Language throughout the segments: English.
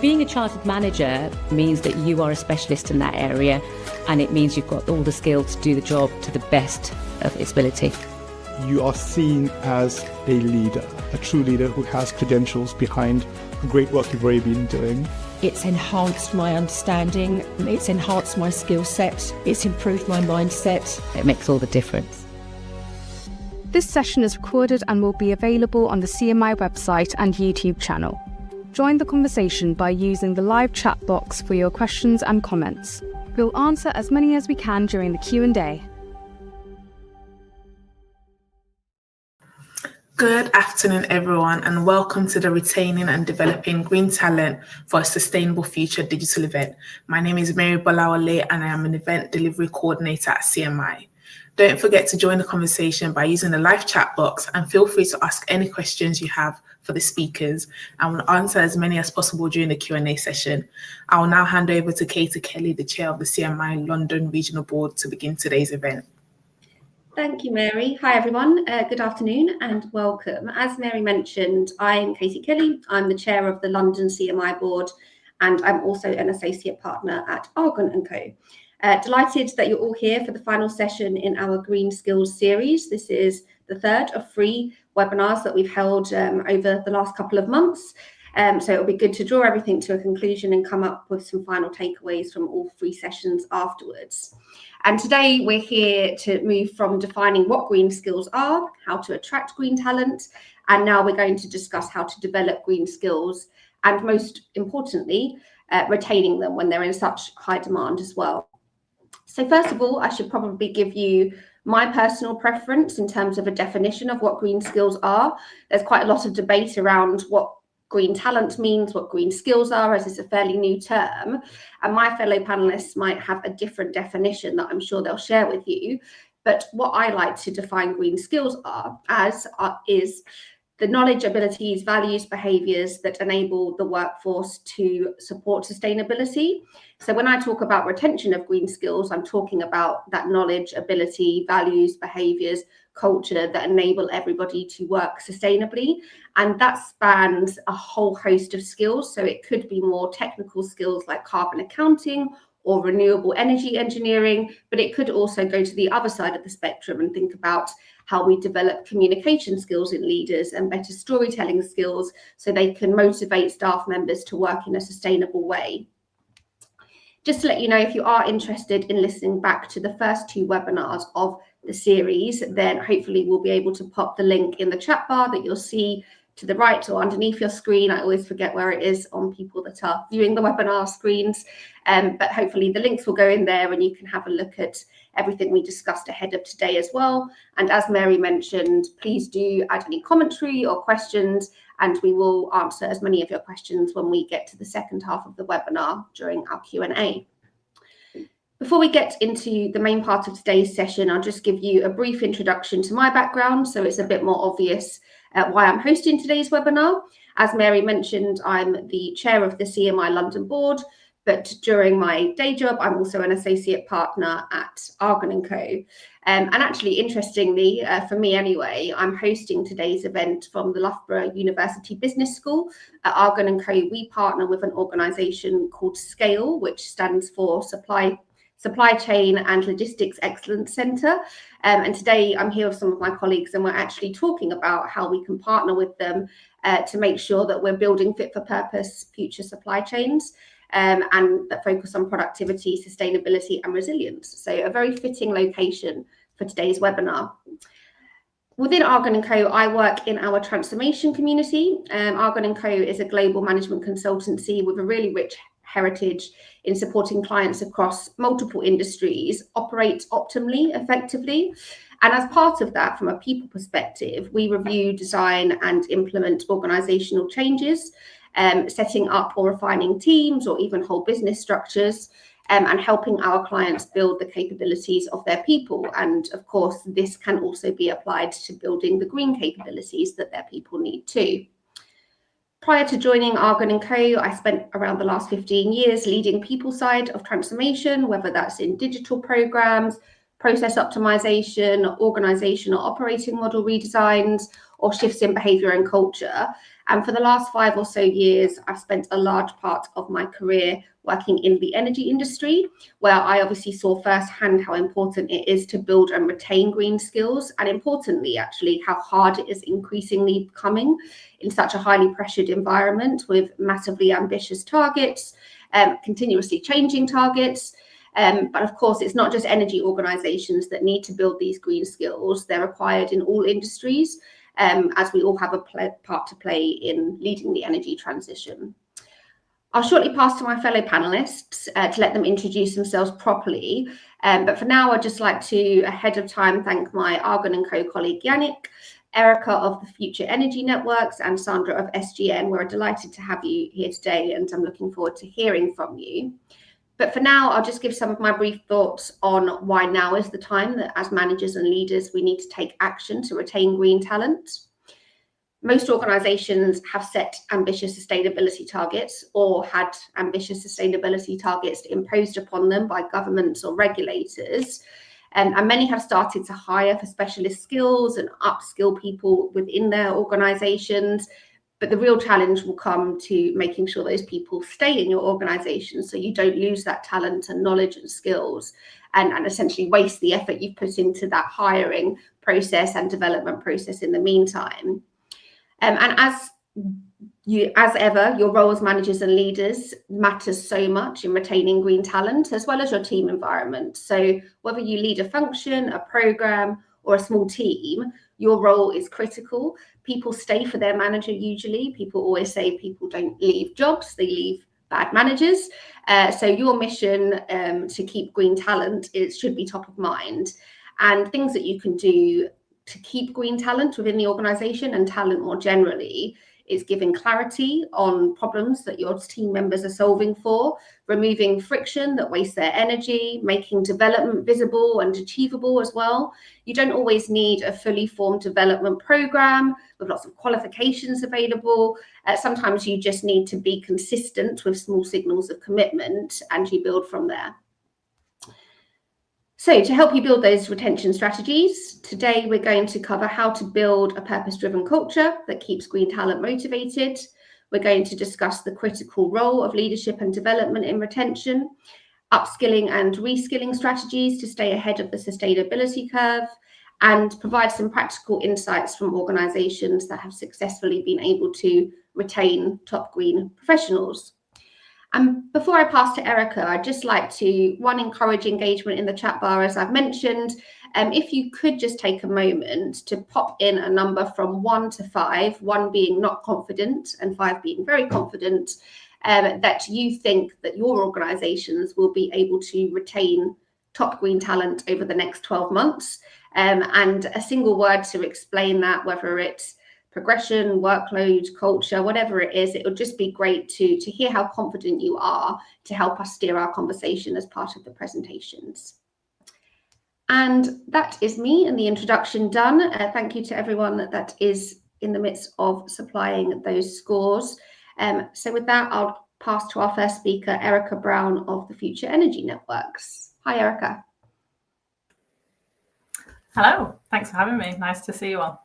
Being a chartered manager means that you are a specialist in that area, and it means you've got all the skills to do the job to the best of its ability. You are seen as a leader, a true leader who has credentials behind the great work you've already been doing. It's enhanced my understanding, it's enhanced my skill set, it's improved my mindset. It makes all the difference. This session is recorded and will be available on the CMI website and YouTube channel. Join the conversation by using the live chat box for your questions and comments. We'll answer as many as we can during the Q&A. Good afternoon, everyone, and welcome to the Retaining and Developing Green Talent for a Sustainable Future digital event. My name is Mary Bolawale, and I am an event delivery coordinator at CMI. Don't forget to join the conversation by using the live chat box, and feel free to ask any questions you have for the speakers, and we'll answer as many as possible during the Q&A session. I will now hand over to Katie Kelly, the chair of the CMI London Regional Board, to begin today's event. Thank you, Mary. Hi, everyone. Good afternoon and welcome. As Mary mentioned, I'm Katie Kelly. I'm the chair of the London CMI board, and I'm also an associate partner at Argon & Co. Delighted that you're all here for the final session in our Green Skills series. This is the third of 3 webinars that we've held over the last couple of months. So it'll be good to draw everything to a conclusion and come up with some final takeaways from all 3 sessions afterwards. And today we're here to move from defining what green skills are, how to attract green talent, and now we're going to discuss how to develop green skills, and most importantly, retaining them when they're in such high demand as well. So first of all, I should probably give you my personal preference in terms of a definition of what green skills are. There's quite a lot of debate around what green talent means, what green skills are, as it's a fairly new term. And my fellow panelists might have a different definition that I'm sure they'll share with you. But what I like to define green skills is the knowledge, abilities, values, behaviours that enable the workforce to support sustainability. So when I talk about retention of green skills, I'm talking about that knowledge, ability, values, behaviours, culture that enable everybody to work sustainably. And that spans a whole host of skills. So it could be more technical skills like carbon accounting or renewable energy engineering, but it could also go to the other side of the spectrum and think about how we develop communication skills in leaders and better storytelling skills so they can motivate staff members to work in a sustainable way. Just to let you know, if you are interested in listening back to the first 2 webinars of the series, then hopefully we'll be able to pop the link in the chat bar that you'll see to the right or underneath your screen. I always forget where it is on people that are viewing the webinar screens, but hopefully the links will go in there and you can have a look at everything we discussed ahead of today as well. And as Mary mentioned, please do add any commentary or questions, and we will answer as many of your questions when we get to the second half of the webinar during our Q&A. Before we get into the main part of today's session, I'll just give you a brief introduction to my background, so it's a bit more obvious why I'm hosting today's webinar. As Mary mentioned, I'm the chair of the CMI London board, but during my day job, I'm also an associate partner at Argon & Co. And actually, interestingly, for me anyway, I'm hosting today's event from the Loughborough University Business School. At Argon & Co, we partner with an organisation called SCALE, which stands for Supply Chain and Logistics Excellence Centre. And today I'm here with some of my colleagues, and we're actually talking about how we can partner with them to make sure that we're building fit for purpose future supply chains. And that focus on productivity, sustainability and resilience. So a very fitting location for today's webinar. Within Argon & Co, I work in our transformation community. Argon & Co is a global management consultancy with a really rich heritage in supporting clients across multiple industries operate optimally, effectively. And as part of that, from a people perspective, we review, design and implement organisational changes, setting up or refining teams or even whole business structures, and helping our clients build the capabilities of their people. And of course, this can also be applied to building the green capabilities that their people need too. Prior to joining Argon & Co, I spent around the last 15 years leading people side of transformation, whether that's in digital programs, process optimization, organizational operating model redesigns, or shifts in behaviour and culture. And for the last 5 or so years, I've spent a large part of my career working in the energy industry, where I obviously saw firsthand how important it is to build and retain green skills, and importantly, actually, how hard it is increasingly becoming in such a highly pressured environment with massively ambitious targets, continuously changing targets. But of course, it's not just energy organisations that need to build these green skills. They're required in all industries, as we all have a part to play in leading the energy transition. I'll shortly pass to my fellow panellists to let them introduce themselves properly. But for now, I'd just like to, ahead of time, thank my Argon & Co colleague Yannick, Erica of the Future Energy Networks, and Sandra of SGN. We're delighted to have you here today, and I'm looking forward to hearing from you. But for now, I'll just give some of my brief thoughts on why now is the time that as managers and leaders, we need to take action to retain green talent. Most organisations have set ambitious sustainability targets or had ambitious sustainability targets imposed upon them by governments or regulators. And many have started to hire for specialist skills and upskill people within their organisations. But the real challenge will come to making sure those people stay in your organisation so you don't lose that talent and knowledge and skills and essentially waste the effort you've put into that hiring process and development process in the meantime. And as ever, your role as managers and leaders matters so much in retaining green talent, as well as your team environment. So whether you lead a function, a programme, or a small team, your role is critical. People stay for their manager usually. People always say people don't leave jobs, they leave bad managers. So your mission to keep green talent should be top of mind. And things that you can do to keep green talent within the organisation and talent more generally is giving clarity on problems that your team members are solving for, removing friction that wastes their energy, making development visible and achievable as well. You don't always need a fully formed development programme with lots of qualifications available. Sometimes you just need to be consistent with small signals of commitment, and you build from there. So to help you build those retention strategies, today we're going to cover how to build a purpose-driven culture that keeps green talent motivated. We're going to discuss the critical role of leadership and development in retention, upskilling and reskilling strategies to stay ahead of the sustainability curve, and provide some practical insights from organisations that have successfully been able to retain top green professionals. And before I pass to Erica, I'd just like to, encourage engagement in the chat bar, as I've mentioned. If you could just take a moment to pop in a number from 1 to 5, 1 being not confident and 5 being very confident, that you think that your organisations will be able to retain top green talent over the next 12 months. And a single word to explain that, whether it's progression, workload, culture, whatever it is, it would just be great to hear how confident you are to help us steer our conversation as part of the presentations. And that is me and the introduction done. Thank you to everyone that is in the midst of supplying those scores. So with that, I'll pass to our first speaker, Erica Brown of the Future Energy Networks. Hi, Erica. Hello, thanks for having me. Nice to see you all.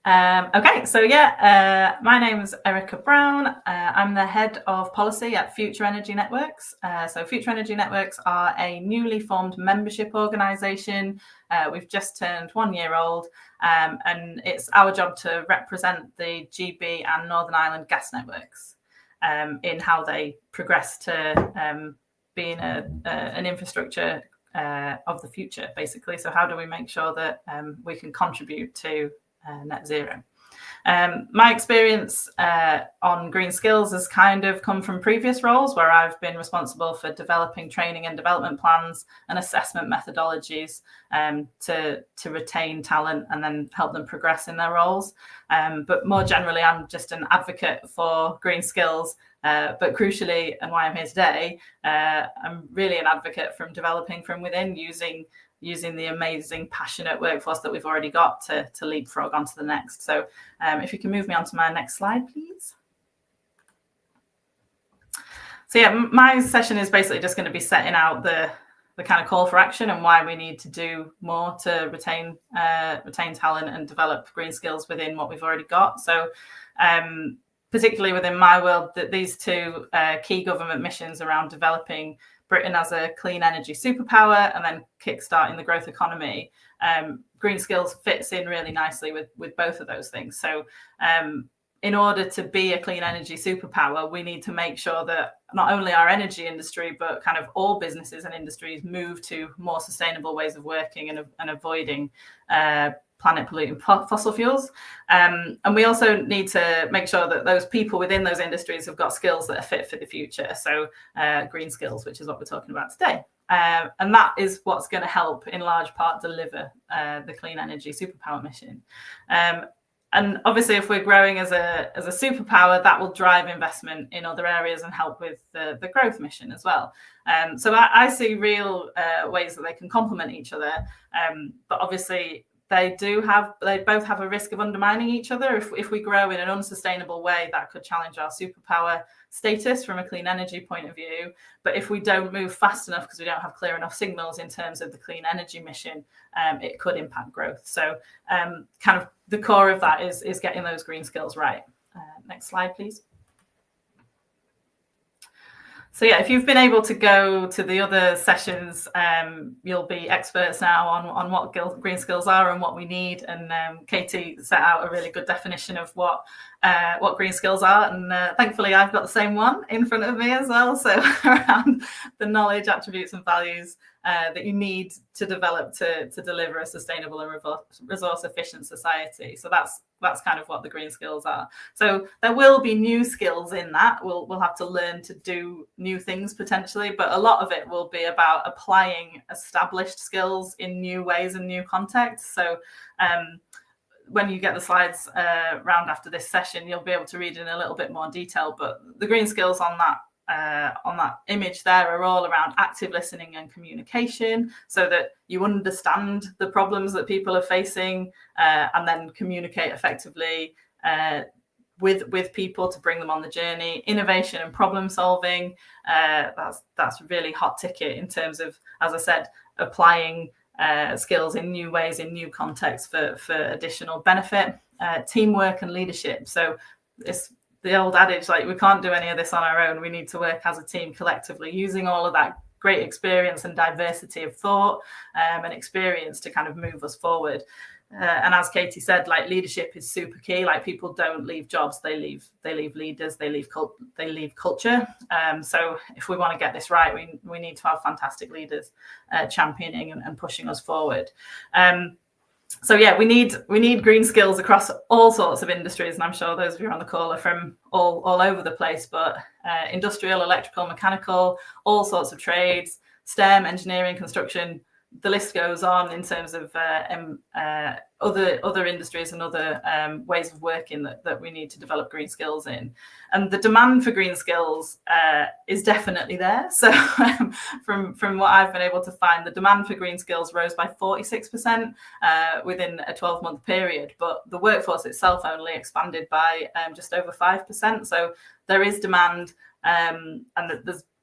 Okay, so yeah, my name is Erica Brown. I'm the head of policy at Future Energy Networks. So Future Energy Networks are a newly formed membership organisation. We've just turned 1 year old, and it's our job to represent the GB and Northern Ireland gas networks in how they progress to being an infrastructure of the future, basically. So how do we make sure that we can contribute to net zero? My experience on green skills has kind of come from previous roles where I've been responsible for developing training and development plans and assessment methodologies to retain talent and then help them progress in their roles. But more generally, I'm just an advocate for green skills. But crucially, and why I'm here today, I'm really an advocate from developing from within, using the amazing, passionate workforce that we've already got to leapfrog onto the next. So if you can move me on to my next slide, please. So yeah, my session is basically just going to be setting out the kind of call for action and why we need to do more to retain talent and develop green skills within what we've already got. So particularly within my world, that these two key government missions around developing Britain as a clean energy superpower and then kickstarting the growth economy, green skills fits in really nicely with both of those things. So in order to be a clean energy superpower, we need to make sure that not only our energy industry, but kind of all businesses and industries move to more sustainable ways of working and avoiding planet polluting fossil fuels. And we also need to make sure that those people within those industries have got skills that are fit for the future. So green skills, which is what we're talking about today. And that is what's going to help in large part deliver the clean energy superpower mission. And obviously, if we're growing as a superpower, that will drive investment in other areas and help with the growth mission as well. So I see real ways that they can complement each other. But obviously, they both have a risk of undermining each other. If we grow in an unsustainable way, that could challenge our superpower status from a clean energy point of view. But if we don't move fast enough because we don't have clear enough signals in terms of the clean energy mission, it could impact growth. So kind of the core of that is getting those green skills right. Next slide, please. So yeah, if you've been able to go to the other sessions, you'll be experts now on what green skills are and what we need. And Katie set out a really good definition of what green skills are. And thankfully, I've got the same one in front of me as well. So around the knowledge, attributes and values that you need to develop to deliver a sustainable and resource efficient society. So that's kind of what the green skills are. So there will be new skills in that. We'll have to learn to do new things potentially, but a lot of it will be about applying established skills in new ways and new contexts. So when you get the slides round after this session, you'll be able to read in a little bit more detail, but the green skills on that image there are all around active listening and communication, so that you understand the problems that people are facing and then communicate effectively with people to bring them on the journey. Innovation and problem solving, that's really hot ticket in terms of, as I said, applying skills in new ways, in new contexts for additional benefit. Teamwork and leadership. So it's the old adage, like, we can't do any of this on our own. We need to work as a team collectively, using all of that great experience and diversity of thought and experience to kind of move us forward. And as Katie said, like, leadership is super key. Like, people don't leave jobs, they leave leaders, they leave culture. So if we want to get this right, we need to have fantastic leaders championing and pushing us forward. So yeah, we need green skills across all sorts of industries, and I'm sure those of you on the call are from all over the place, but industrial, electrical, mechanical, all sorts of trades, STEM, engineering, construction, the list goes on in terms of other industries and other ways of working that we need to develop green skills in. And the demand for green skills is definitely there. So from what I've been able to find, the demand for green skills rose by 46% within a 12-month period, but the workforce itself only expanded by just over 5%. So there is demand, and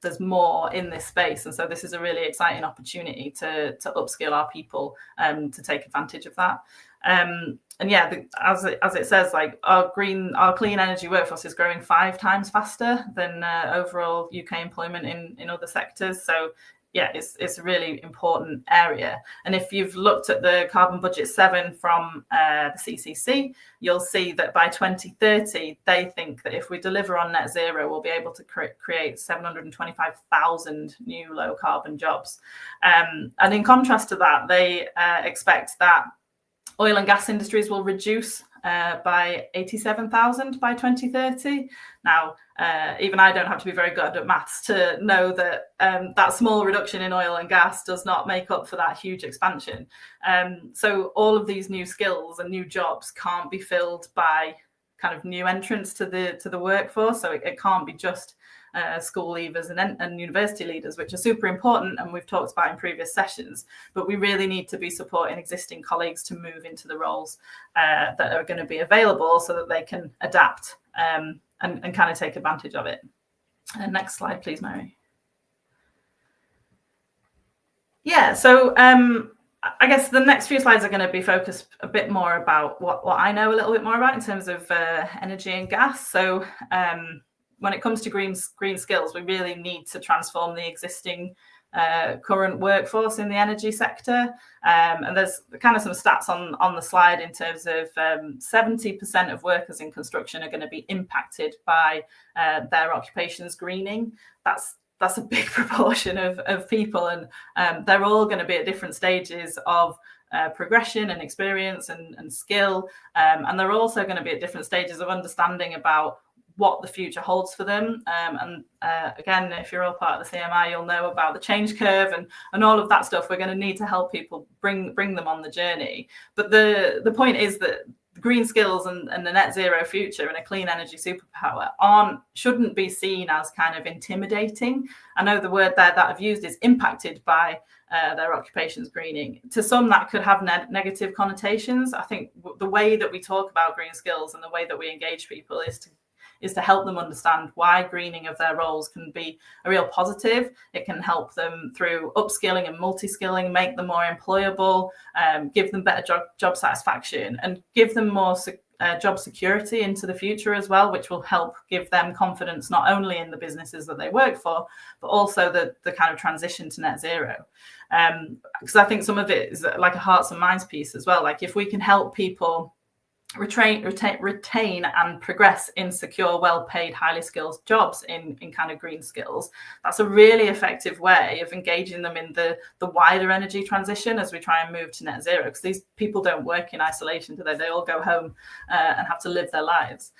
there's more in this space, and so this is a really exciting opportunity to upskill our people to take advantage of that. And yeah, as it says, like, our clean energy workforce is growing 5 times faster than overall UK employment in other sectors. So yeah, it's a really important area. And if you've looked at the Carbon Budget 7 from the CCC, you'll see that by 2030, they think that if we deliver on net zero, we'll be able to create 725,000 new low carbon jobs. And in contrast to that, they expect that oil and gas industries will reduce by 87,000 by 2030. Now, even I don't have to be very good at maths to know that that small reduction in oil and gas does not make up for that huge expansion. So all of these new skills and new jobs can't be filled by kind of new entrants to the workforce. So it can't be just school leavers and university leaders, which are super important, and we've talked about in previous sessions, but we really need to be supporting existing colleagues to move into the roles that are going to be available so that they can adapt and kind of take advantage of it. Next slide, please, Mary. Yeah, so I guess the next few slides are going to be focused a bit more about what I know a little bit more about in terms of energy and gas. So when it comes to green skills, we really need to transform the existing current workforce in the energy sector. And there's kind of some stats on the slide in terms of 70% of workers in construction are going to be impacted by their occupation's greening. That's a big proportion of people, and they're all going to be at different stages of progression and experience and skill, and they're also going to be at different stages of understanding about what the future holds for them. Again, if you're all part of the CMI, you'll know about the change curve and all of that stuff. We're going to need to help people bring them on the journey. But the point is that green skills and the net zero future and a clean energy superpower shouldn't be seen as kind of intimidating. I know the word there that I've used is impacted by their occupation's greening. To some, that could have negative connotations. I think the way that we talk about green skills and the way that we engage people is to help them understand why greening of their roles can be a real positive. It can help them through upskilling and multi-skilling, make them more employable, give them better job satisfaction, and give them more job security into the future as well, which will help give them confidence not only in the businesses that they work for, but also the kind of transition to net zero. Because I think some of it is like a hearts and minds piece as well. Like if we can help people retain and progress in secure, well-paid, highly skilled jobs in kind of green skills, that's a really effective way of engaging them in the wider energy transition as we try and move to net zero, because these people don't work in isolation, do they? They all go home and have to live their lives.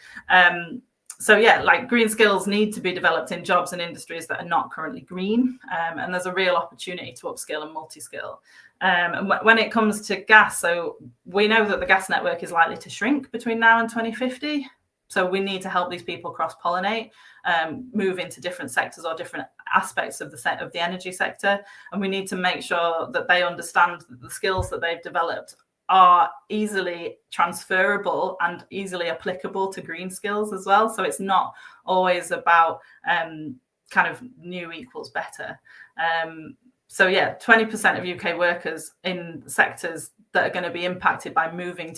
So yeah, like green skills need to be developed in jobs and industries that are not currently green, and there's a real opportunity to upskill and multi-skill. And when it comes to gas, so we know that the gas network is likely to shrink between now and 2050. So we need to help these people cross-pollinate, move into different sectors or different aspects of the energy sector. And we need to make sure that they understand that the skills that they've developed are easily transferable and easily applicable to green skills as well. So it's not always about kind of new equals better. So yeah, 20% of UK workers in sectors that are going to be impacted by moving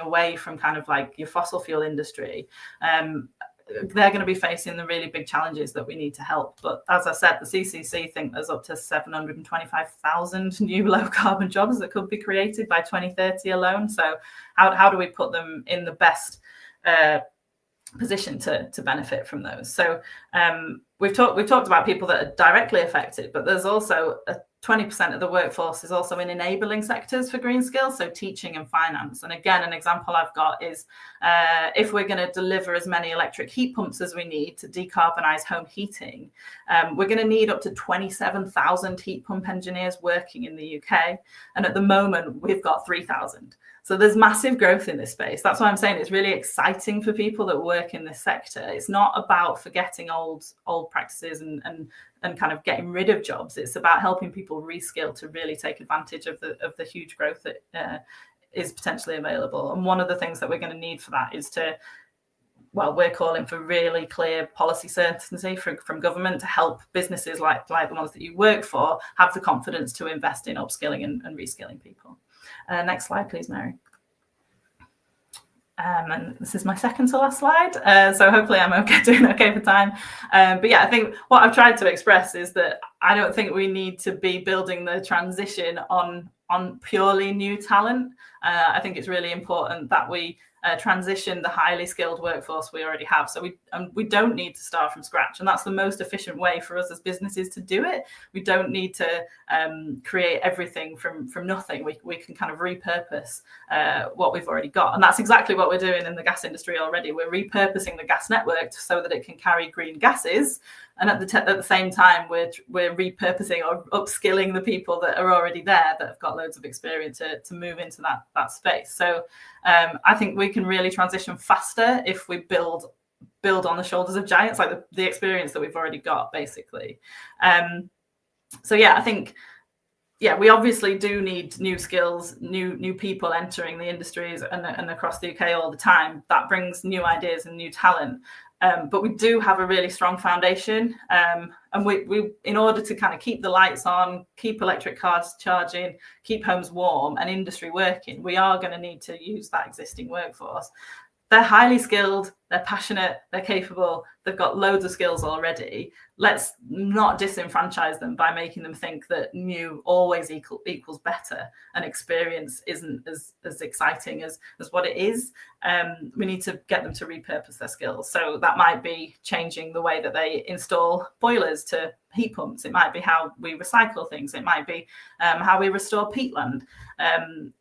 away from kind of like your fossil fuel industry, they're going to be facing the really big challenges that we need to help. But as I said, the CCC think there's up to 725,000 new low carbon jobs that could be created by 2030 alone. So how do we put them in the best position to benefit from those? So we've talked about people that are directly affected, but there's also 20% of the workforce is also in enabling sectors for green skills, so teaching and finance. And again, an example I've got is if we're going to deliver as many electric heat pumps as we need to decarbonise home heating, we're going to need up to 27,000 heat pump engineers working in the UK. And at the moment, we've got 3,000. So there's massive growth in this space. That's why I'm saying it's really exciting for people that work in this sector. It's not about forgetting old practices and kind of getting rid of jobs. It's about helping people reskill to really take advantage of the huge growth that is potentially available. And one of the things that we're going to need for that is we're calling for really clear policy certainty from government to help businesses like the ones that you work for have the confidence to invest in upskilling and reskilling people. Next slide, please, Mary. And this is my second to last slide. So hopefully I'm doing okay for time. But yeah, I think what I've tried to express is that I don't think we need to be building the transition on purely new talent. I think it's really important that we transition the highly skilled workforce we already have. So we don't need to start from scratch. And that's the most efficient way for us as businesses to do it. We don't need to create everything from nothing. We can kind of repurpose what we've already got. And that's exactly what we're doing in the gas industry already. We're repurposing the gas network so that it can carry green gases. And at the same time, we're repurposing or upskilling the people that are already there that have got loads of experience to move into that space. So I think we can really transition faster if we build on the shoulders of giants, like the experience that we've already got, basically. So yeah, I think yeah, we obviously do need new skills, new people entering the industries and across the UK all the time. That brings new ideas and new talent. But we do have a really strong foundation, and we in order to kind of keep the lights on, keep electric cars charging, keep homes warm and industry working, we are going to need to use that existing workforce. They're highly skilled, they're passionate, they're capable, they've got loads of skills already. Let's not disenfranchise them by making them think that new always equals better and experience isn't as exciting as what it is. We need to get them to repurpose their skills. So that might be changing the way that they install boilers to heat pumps. It might be how we recycle things. It might be how we restore peatland,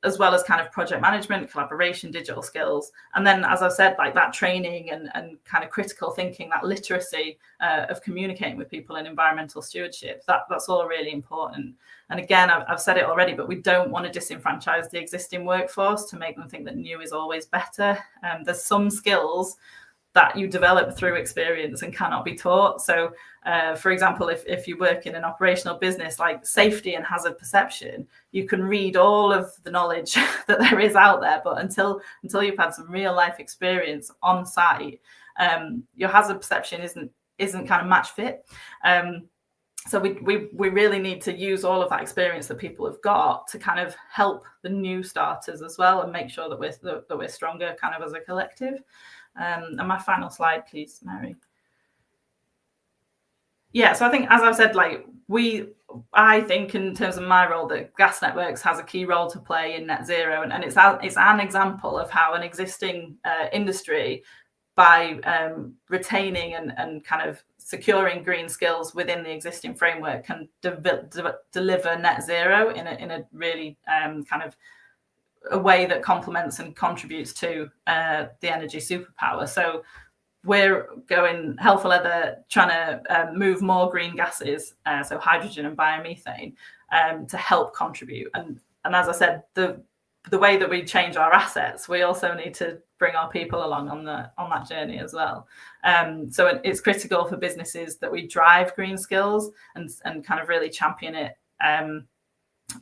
as well as kind of project management, collaboration, digital skills. And then, as I've said, like that training and kind of critical thinking, that literacy of communicating with people in environmental stewardship, that's all really important. And again, I've said it already, but we don't want to disenfranchise the existing workforce to make them think that new is always better. There's some skills that you develop through experience and cannot be taught. So, for example, if you work in an operational business like safety and hazard perception, you can read all of the knowledge that there is out there, but until you've had some real life experience on site, your hazard perception isn't kind of match fit. So we really need to use all of that experience that people have got to kind of help the new starters as well, and make sure that we're stronger kind of as a collective. And my final slide, please, Mary. Yeah, so I think, as I've said, like I think in terms of my role that Gas Networks has a key role to play in net zero, and it's an example of how an existing industry, by retaining and kind of securing green skills within the existing framework, can deliver net zero in a really kind of a way that complements and contributes to the energy superpower. So we're going hell for leather trying to move more green gases, so hydrogen and biomethane, to help contribute. And as I said, the way that we change our assets, we also need to bring our people along on that journey as well. So it's critical for businesses that we drive green skills and kind of really champion it.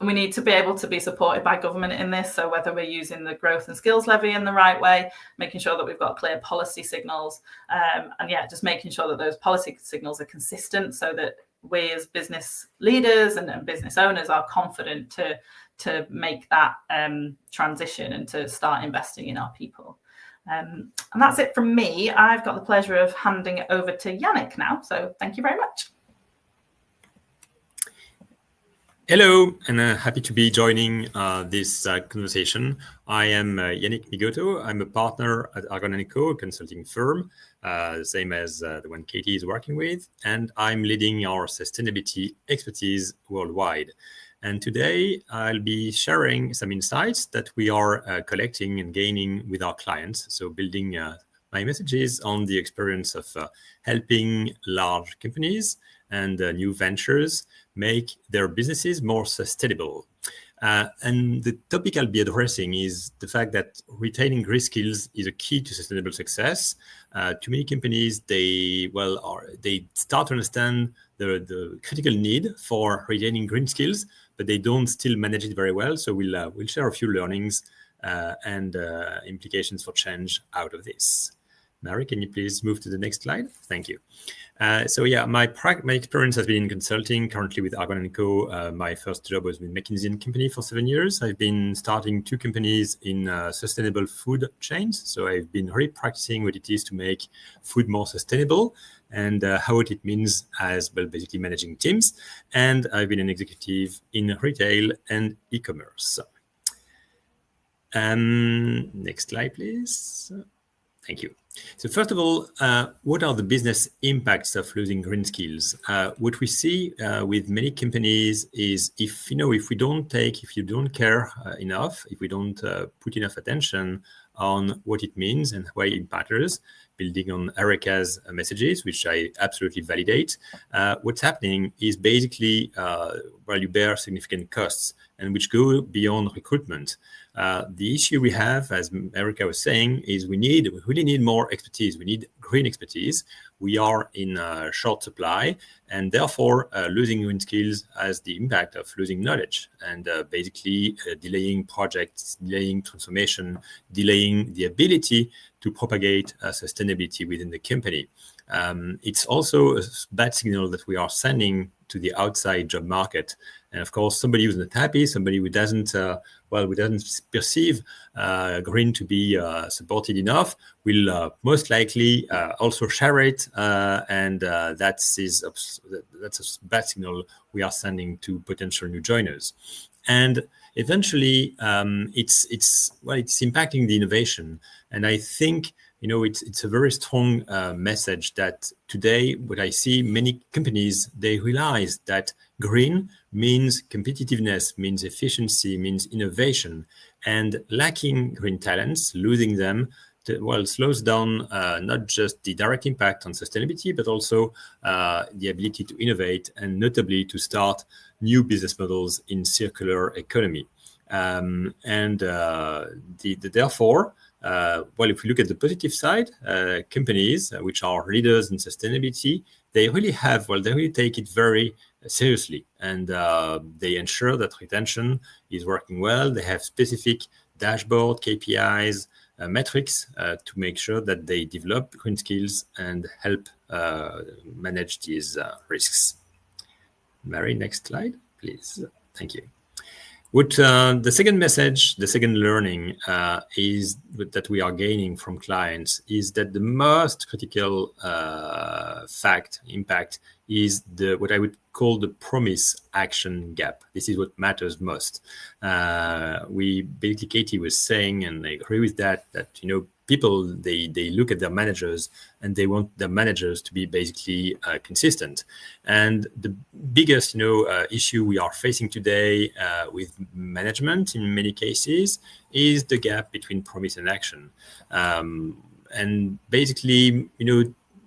We need to be able to be supported by government in this. So whether we're using the growth and skills levy in the right way, making sure that we've got clear policy signals, and just making sure that those policy signals are consistent, so that we as business leaders and business owners are confident to make that transition and to start investing in our people. And that's it from me. I've got the pleasure of handing it over to Yannick now. So thank you very much. Hello, and happy to be joining this conversation. I am Yannick Migoto. I'm a partner at Argon & Co, a consulting firm, same as the one Katie is working with, and I'm leading our sustainability expertise worldwide. And today I'll be sharing some insights that we are collecting and gaining with our clients. So building my messages on the experience of helping large companies and new ventures make their businesses more sustainable. And the topic I'll be addressing is the fact that retaining green skills is a key to sustainable success. Too many companies, they start to understand the critical need for retaining green skills, but they don't still manage it very well. So we'll share a few learnings and implications for change out of this. Mary, can you please move to the next slide? Thank you. My experience has been in consulting, currently with Argon & Co. My first job was with McKinsey & Company for 7 years. I've been starting 2 companies in sustainable food chains. So I've been really practicing what it is to make food more sustainable and how it means as well, basically managing teams. And I've been an executive in retail and e-commerce. Next slide, please. Thank you. So first of all, what are the business impacts of losing green skills? What we see with many companies is if you don't care enough, if we don't put enough attention on what it means and why it matters, building on Erica's messages, which I absolutely validate, what's happening is basically, you bear significant costs and which go beyond recruitment. The issue we have, as Erica was saying, is we really need more expertise. We need green expertise, we are in short supply, and therefore losing green skills has the impact of losing knowledge and basically delaying projects, delaying transformation, delaying the ability to propagate sustainability within the company. It's also a bad signal that we are sending to the outside job market. And of course, somebody who's not happy, somebody who doesn't, who doesn't perceive green to be supported enough, will most likely also share it, and that's a bad signal we are sending to potential new joiners. And eventually, it's impacting the innovation. And I think it's a very strong message that today, what I see, many companies, they realize that green means competitiveness, means efficiency, means innovation, and lacking green talents, losing them, slows down not just the direct impact on sustainability, but also the ability to innovate and notably to start new business models in circular economy. Therefore, if we look at the positive side, companies which are leaders in sustainability, they really take it very seriously, and they ensure that retention is working well. They have specific dashboard, KPIs, metrics to make sure that they develop green skills and help manage these risks. Mary, next slide, please. Thank you. What the second message, the second learning is that we are gaining from clients is that the most critical impact is what I would call the promise action gap. This is what matters most. Katie was saying, and I agree with that people, they look at their managers and they want their managers to be basically consistent. And the biggest issue we are facing today with management in many cases is the gap between promise and action. And basically,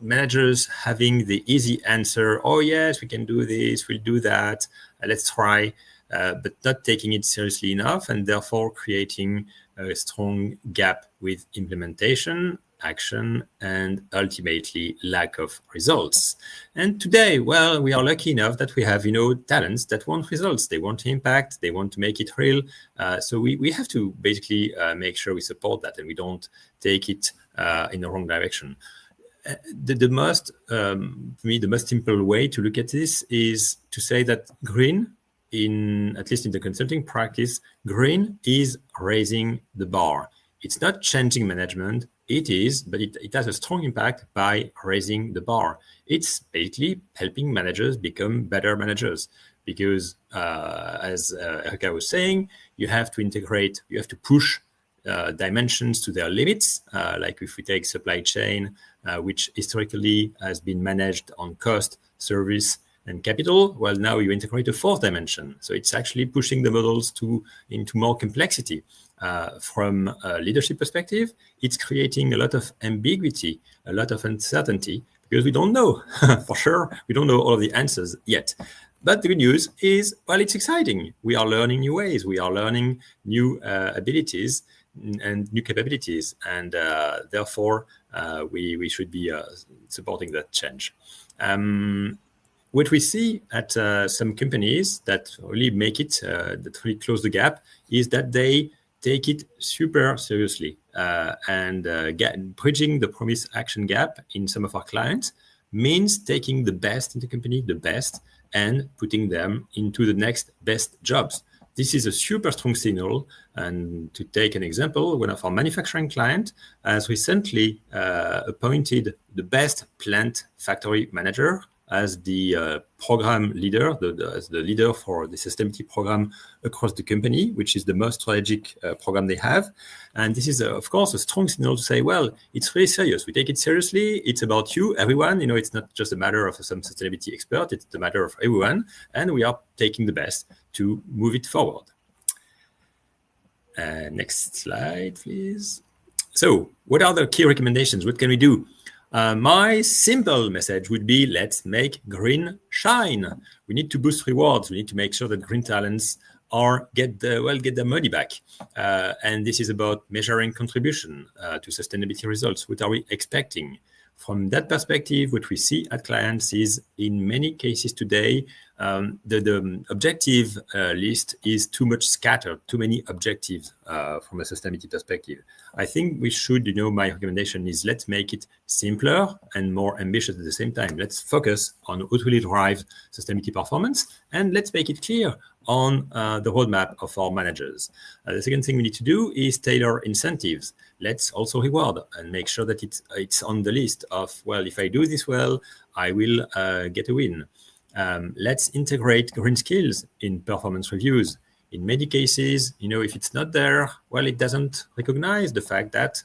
managers having the easy answer, oh yes, we can do this, we'll do that, let's try, but not taking it seriously enough, and therefore creating a strong gap with implementation, action, and ultimately lack of results. And today, we are lucky enough that we have, talents that want results. They want impact. They want to make it real. So we have to basically make sure we support that and we don't take it in the wrong direction. The most simple way to look at this is to say that green, at least in the consulting practice, green is raising the bar. It's not changing management. It is, but it has a strong impact by raising the bar. It's basically helping managers become better managers because, as Erica was saying, you have to integrate, you have to push dimensions to their limits. Like if we take supply chain, which historically has been managed on cost, service, and capital, now you integrate a fourth dimension. So it's actually pushing the models into more complexity. From a leadership perspective, it's creating a lot of ambiguity, a lot of uncertainty, because we don't know for sure. We don't know all of the answers yet. But the good news is, it's exciting. We are learning new ways. We are learning new abilities and new capabilities. And therefore, we should be supporting that change. What we see at some companies that really make it, that really close the gap, is that they take it super seriously. And bridging the promise action gap in some of our clients means taking the best in the company, and putting them into the next best jobs. This is a super strong signal. And to take an example, one of our manufacturing clients has recently appointed the best plant factory manager as the program leader, as the leader for the sustainability program across the company, which is the most strategic program they have. And this is, of course, a strong signal to say, it's really serious. We take it seriously. It's about you, everyone. It's not just a matter of some sustainability expert. It's the matter of everyone. And we are taking the best to move it forward. Next slide, please. So what are the key recommendations? What can we do? My simple message would be, let's make green shine. We need to boost rewards. We need to make sure that green talents get their money back. And this is about measuring contribution to sustainability results. What are we expecting? From that perspective, what we see at clients is in many cases today, the objective list is too much scattered, too many objectives from a sustainability perspective. I think we should, my recommendation is let's make it simpler and more ambitious at the same time. Let's focus on what really drives sustainability performance, and let's make it clear on the roadmap of our managers. The second thing we need to do is tailor incentives. Let's also reward and make sure that it's on the list of, well, if I do this well, I will get a win. Let's integrate green skills in performance reviews. In many cases, if it's not there, well, it doesn't recognize the fact that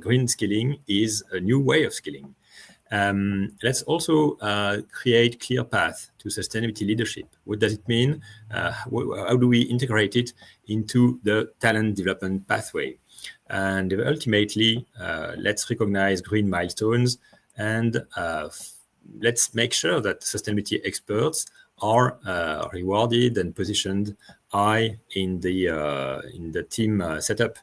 green skilling is a new way of skilling. Let's also create clear path to sustainability leadership. What does it mean? How do we integrate it into the talent development pathway? And ultimately, let's recognize green milestones, and let's make sure that sustainability experts are rewarded and positioned high in the team setup.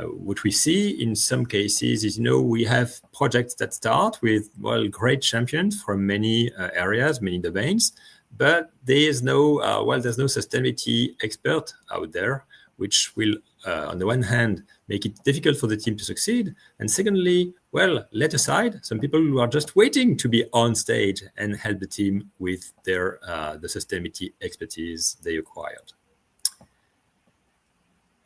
What we see in some cases is, we have projects that start with, great champions from many areas, many domains, but there's no sustainability expert out there, which will, on the one hand, make it difficult for the team to succeed. And secondly, let aside some people who are just waiting to be on stage and help the team with the sustainability expertise they acquired.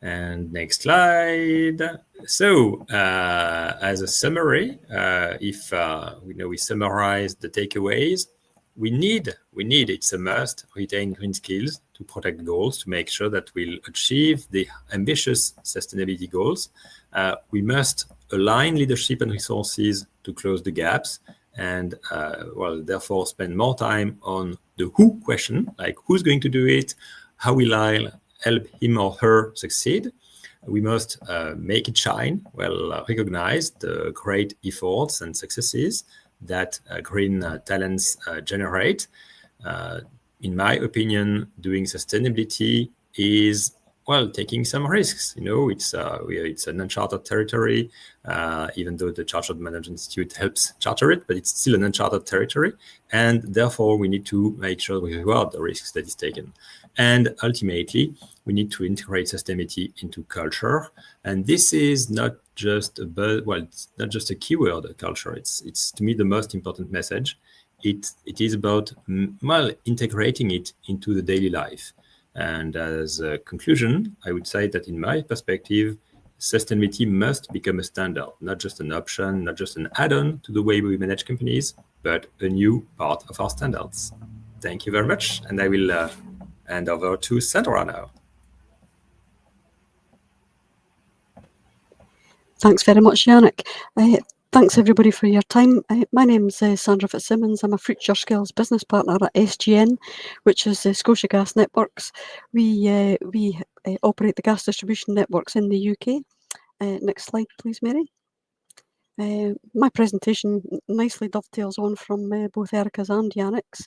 And next slide. So, as a summary, if we summarize the takeaways, we need, it's a must, retain green skills to protect goals, to make sure that we'll achieve the ambitious sustainability goals. We must align leadership and resources to close the gaps, and therefore spend more time on the who question, like who's going to do it, how will I help him or her succeed. We must make it shine, recognize the great efforts and successes that green talents generate. In my opinion, doing sustainability is, taking some risks. It's an uncharted territory, even though the Chartered Management Institute helps charter it, but it's still an uncharted territory. And therefore, we need to make sure we reward the risks that is taken. And ultimately, we need to integrate sustainability into culture. And this is not just it's not just a keyword, culture. It's to me the most important message. It is about integrating it into the daily life. And as a conclusion, I would say that in my perspective, sustainability must become a standard, not just an option, not just an add-on to the way we manage companies, but a new part of our standards. Thank you very much. And I will hand over to Sandra now. Thanks very much, Yannick. Thanks everybody for your time. My name's Sandra Fitzsimmons. I'm a Future Skills business partner at SGN, which is Scotia Gas Networks. We operate the gas distribution networks in the UK. Next slide, please, Mary. My presentation nicely dovetails on from both Erica's and Yannick's,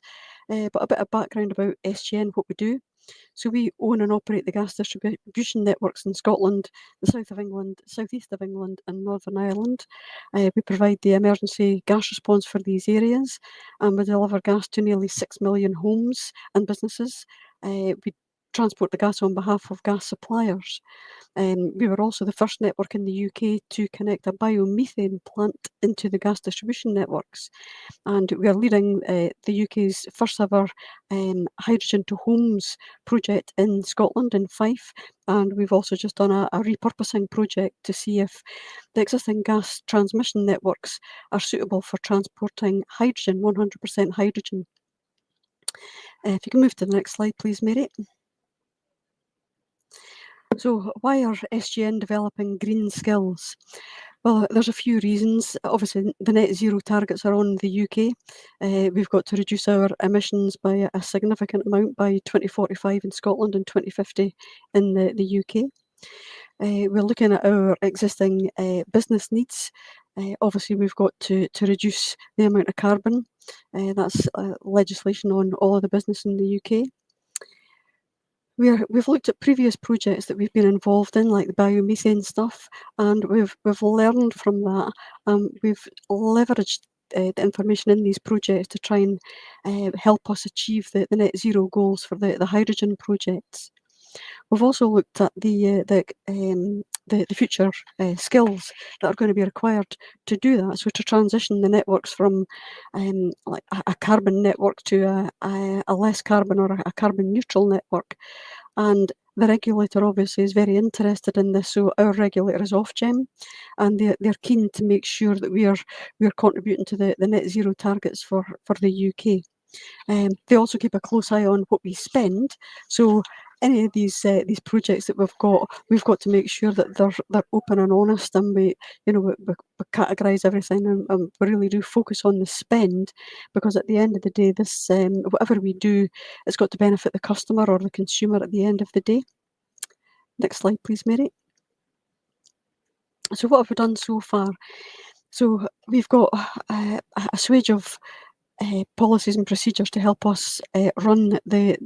but a bit of background about SGN, what we do. So we own and operate the gas distribution networks in Scotland, the south of England, southeast of England and Northern Ireland. We provide the emergency gas response for these areas, and we deliver gas to nearly 6 million homes and businesses. We transport the gas on behalf of gas suppliers. We were also the first network in the UK to connect a biomethane plant into the gas distribution networks. And we are leading the UK's first ever hydrogen to homes project in Scotland, in Fife. And we've also just done a repurposing project to see if the existing gas transmission networks are suitable for transporting hydrogen, 100% hydrogen. If you can move to the next slide, please, Mary. So why are SGN developing green skills? Well, there's a few reasons. Obviously, the net zero targets are on the UK. We've got to reduce our emissions by a significant amount by 2045 in Scotland and 2050 in the UK. We're looking at our existing business needs. Obviously, we've got to reduce the amount of carbon. That's legislation on all of the business in the UK. We've looked at previous projects that we've been involved in, like the biomethane stuff, and we've learned from that. We've leveraged the information in these projects to try and help us achieve the net zero goals for the hydrogen projects. We've also looked at the future skills that are going to be required to do that. So to transition the networks from like a carbon network to a less carbon or a carbon neutral network. And the regulator obviously is very interested in this. So our regulator is Ofgem, and they're keen to make sure that we are contributing to the net zero targets for the UK. They also keep a close eye on what we spend. So any of these projects that we've got to make sure that they're open and honest, and we categorise everything, and we really do focus on the spend, because at the end of the day, this whatever we do, it's got to benefit the customer or the consumer at the end of the day. Next slide, please, Mary. So what have we done so far? So we've got a swathe of policies and procedures to help us run the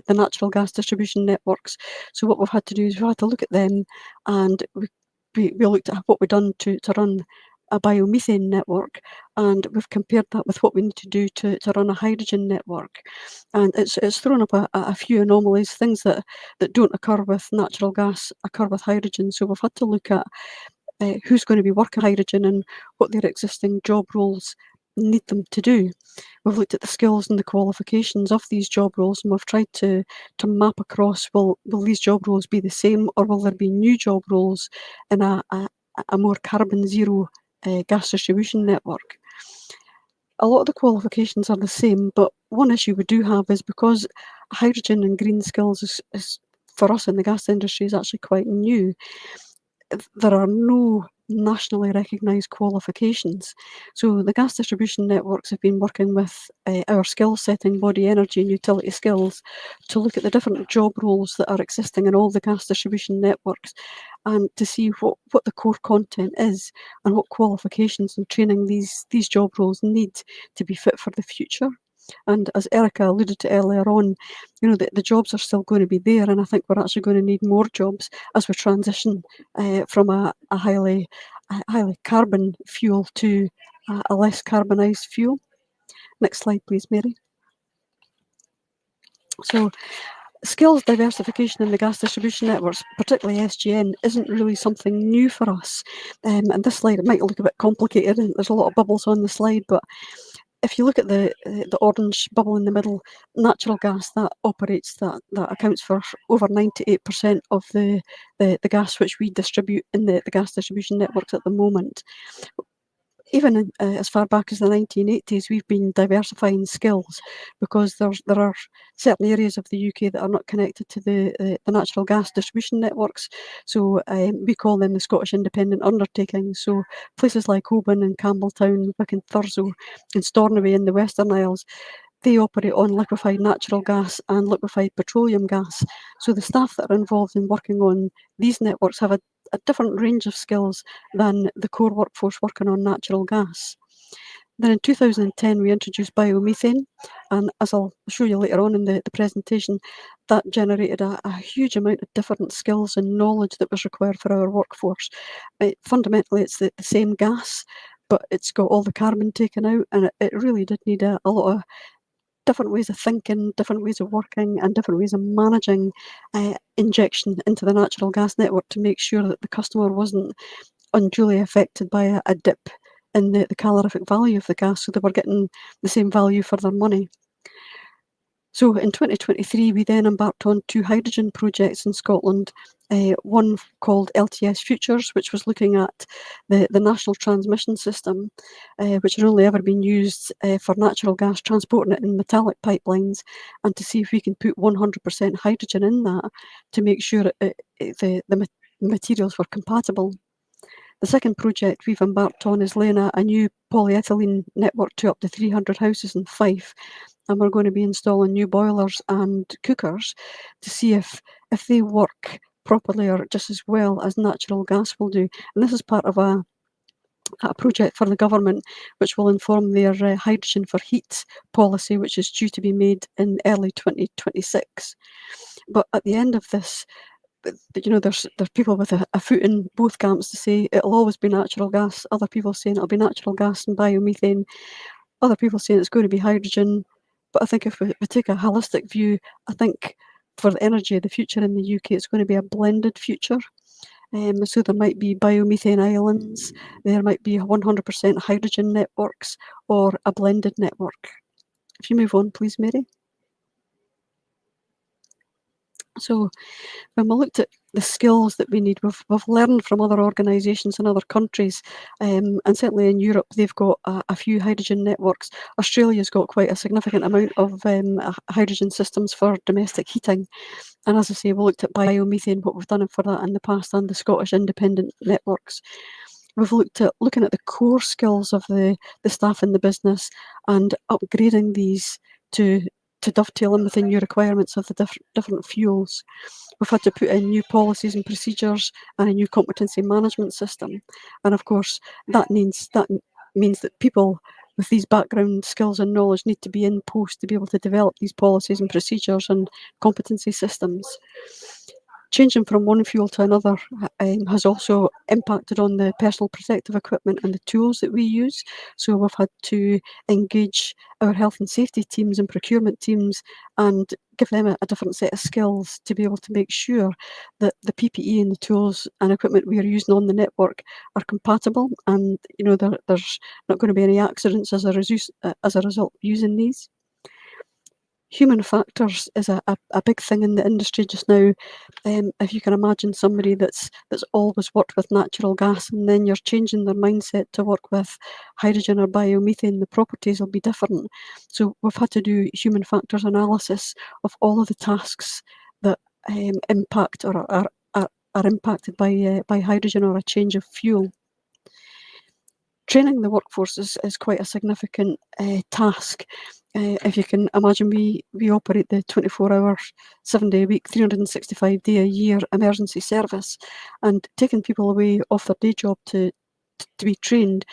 natural gas distribution networks. So what we've had to do is we've had to look at them, and we looked at what we've done to run a biomethane network, and we've compared that with what we need to do to run a hydrogen network. And it's thrown up a few anomalies, things that don't occur with natural gas occur with hydrogen. So we've had to look at who's going to be working hydrogen and what their existing job roles need them to do. We've looked at the skills and the qualifications of these job roles, and we've tried to map across, will these job roles be the same, or will there be new job roles in a more carbon zero gas distribution network? A lot of the qualifications are the same, but one issue we do have is because hydrogen and green skills is for us in the gas industry is actually quite new. There are no nationally recognised qualifications. So the gas distribution networks have been working with our skill setting body, Energy and Utility Skills, to look at the different job roles that are existing in all the gas distribution networks, and to see what the core content is and what qualifications and training these job roles need to be fit for the future. And as Erica alluded to earlier on, the jobs are still going to be there, and I think we're actually going to need more jobs as we transition from a highly carbon fuel to a less carbonised fuel. Next slide, please, Mary. So skills diversification in the gas distribution networks, particularly SGN, isn't really something new for us. And this slide, it might look a bit complicated, and there's a lot of bubbles on the slide, but if you look at the orange bubble in the middle, natural gas that accounts for over 98% of the gas which we distribute in the gas distribution networks at the moment. Even as far back as the 1980s, we've been diversifying skills, because there are certain areas of the UK that are not connected to the natural gas distribution networks. So we call them the Scottish Independent Undertakings. So places like Oban and Campbelltown, Wick and Thurso and Stornoway in the Western Isles, they operate on liquefied natural gas and liquefied petroleum gas. So the staff that are involved in working on these networks have a different range of skills than the core workforce working on natural gas. Then in 2010, we introduced biomethane, and as I'll show you later on in the presentation, that generated a huge amount of different skills and knowledge that was required for our workforce. Fundamentally, it's the same gas, but it's got all the carbon taken out, and it really did need a lot of different ways of thinking, different ways of working, and different ways of managing injection into the natural gas network to make sure that the customer wasn't unduly affected by a dip in the calorific value of the gas, so they were getting the same value for their money. So in 2023, we then embarked on 2 hydrogen projects in Scotland, one called LTS Futures, which was looking at the national transmission system, which had only ever been used for natural gas, transporting it in metallic pipelines, and to see if we can put 100% hydrogen in that to make sure the materials were compatible. The second project we've embarked on is laying a new polyethylene network to up to 300 houses in Fife, and we're going to be installing new boilers and cookers to see if they work properly or just as well as natural gas will do. And this is part of a project for the government which will inform their hydrogen for heat policy, which is due to be made in early 2026. But at the end of this, there's people with a foot in both camps to say it'll always be natural gas. Other people saying it'll be natural gas and biomethane. Other people saying it's going to be hydrogen. But I think if we take a holistic view, I think for the energy of the future in the UK, it's going to be a blended future. So there might be biomethane islands, there might be 100% hydrogen networks, or a blended network. If you move on, please, Mary. So when we looked at the skills that we need, we've learned from other organisations in other countries, and certainly in Europe, they've got a few hydrogen networks. Australia's got quite a significant amount of hydrogen systems for domestic heating. And as I say, we looked at biomethane, what we've done for that in the past, and the Scottish independent networks. We've looked at looking at the core skills of the staff in the business and upgrading these to dovetail in with the new requirements of the different fuels. We've had to put in new policies and procedures and a new competency management system. And of course, that means that people with these background skills and knowledge need to be in post to be able to develop these policies and procedures and competency systems. Changing from one fuel to another has also impacted on the personal protective equipment and the tools that we use. So we've had to engage our health and safety teams and procurement teams and give them a different set of skills to be able to make sure that the PPE and the tools and equipment we are using on the network are compatible, and there's not going to be any accidents as a result of using these. Human factors is a big thing in the industry just now. If you can imagine somebody that's always worked with natural gas and then you're changing their mindset to work with hydrogen or biomethane, the properties will be different. So we've had to do human factors analysis of all of the tasks that impact or are impacted by hydrogen or a change of fuel. Training the workforce is quite a significant task. If you can imagine, we operate the 24-hour, 7-day a week, 365-day a year emergency service, and taking people away off their day job to be trained,